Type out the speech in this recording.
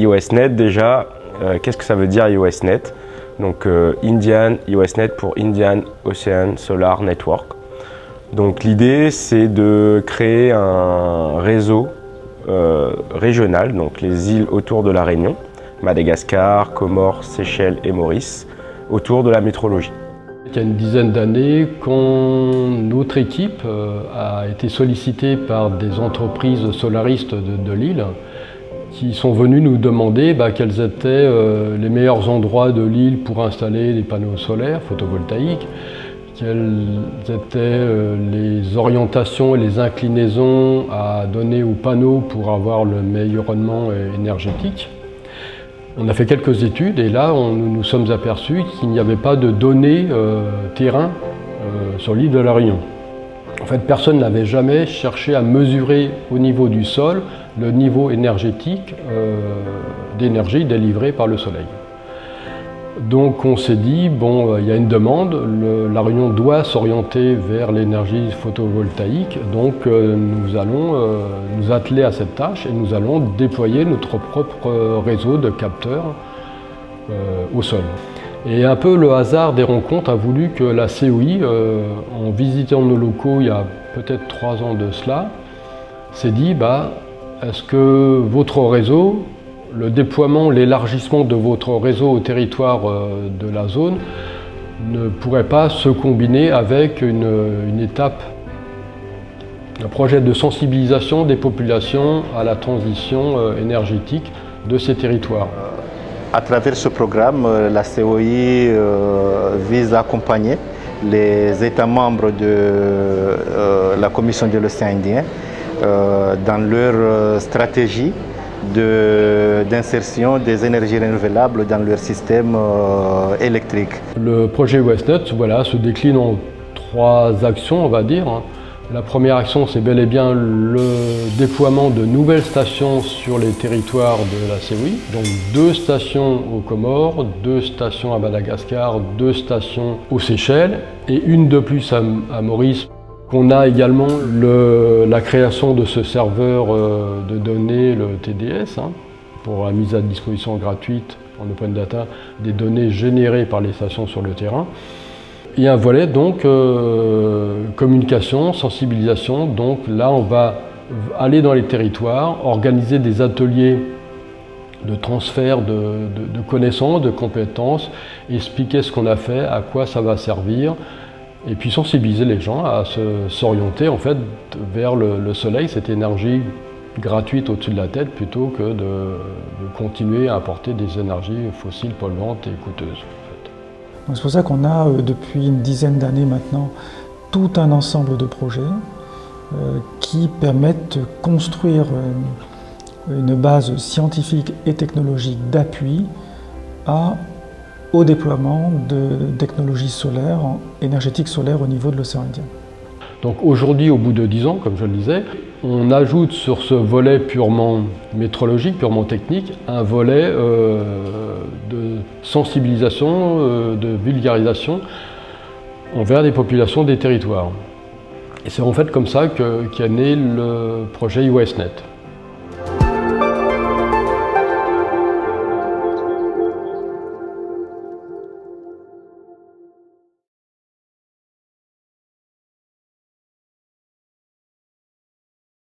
IOSNet déjà, qu'est-ce que ça veut dire IOSNet? Donc Indian IOSNet pour Indian Ocean Solar Network. Donc l'idée c'est de créer un réseau régional, donc les îles autour de la Réunion, Madagascar, Comores, Seychelles et Maurice, autour de la métrologie. Il y a une dizaine d'années, quand notre équipe a été sollicitée par des entreprises solaristes de l'île, qui sont venus nous demander quels étaient les meilleurs endroits de l'île pour installer des panneaux solaires photovoltaïques, quelles étaient les orientations et les inclinaisons à donner aux panneaux pour avoir le meilleur rendement énergétique. On a fait quelques études et là, nous nous sommes aperçus qu'il n'y avait pas de données terrain sur l'île de la Réunion. En fait, personne n'avait jamais cherché à mesurer au niveau du sol le niveau énergétique d'énergie délivrée par le soleil. Donc on s'est dit, bon, il y a une demande, la Réunion doit s'orienter vers l'énergie photovoltaïque, donc nous allons nous atteler à cette tâche et nous allons déployer notre propre réseau de capteurs au sol. Et un peu le hasard des rencontres a voulu que la COI, en visitant nos locaux il y a peut-être 3 ans de cela, s'est dit, est-ce que votre réseau, le déploiement, l'élargissement de votre réseau au territoire de la zone ne pourrait pas se combiner avec une étape, un projet de sensibilisation des populations à la transition énergétique de ces territoires. À travers ce programme, la COI vise à accompagner les États membres de la Commission de l'océan Indien dans leur stratégie d'insertion des énergies renouvelables dans leur système électrique. Le projet IOSNet se décline en 3 actions, on va dire. La première action, c'est bel et bien le déploiement de nouvelles stations sur les territoires de la COI. Donc 2 stations aux Comores, 2 stations à Madagascar, 2 stations aux Seychelles et une de plus à Maurice. On a également la création de ce serveur de données, le TDS, pour la mise à disposition gratuite en open data des données générées par les stations sur le terrain. Et un volet donc communication, sensibilisation. Donc là, on va aller dans les territoires, organiser des ateliers de transfert de connaissances, de compétences, expliquer ce qu'on a fait, à quoi ça va servir. Et puis sensibiliser les gens à s'orienter en fait vers le soleil, cette énergie gratuite au-dessus de la tête, plutôt que de continuer à apporter des énergies fossiles polluantes et coûteuses. C'est pour ça qu'on a depuis une dizaine d'années maintenant tout un ensemble de projets qui permettent de construire une base scientifique et technologique d'appui au déploiement de technologies solaires, énergétiques solaires au niveau de l'océan Indien. Donc aujourd'hui, au bout de 10 ans, comme je le disais, on ajoute sur ce volet purement métrologique, purement technique, un volet de sensibilisation, de vulgarisation envers les populations des territoires. Et c'est en fait comme ça qu'est né le projet IOSNet.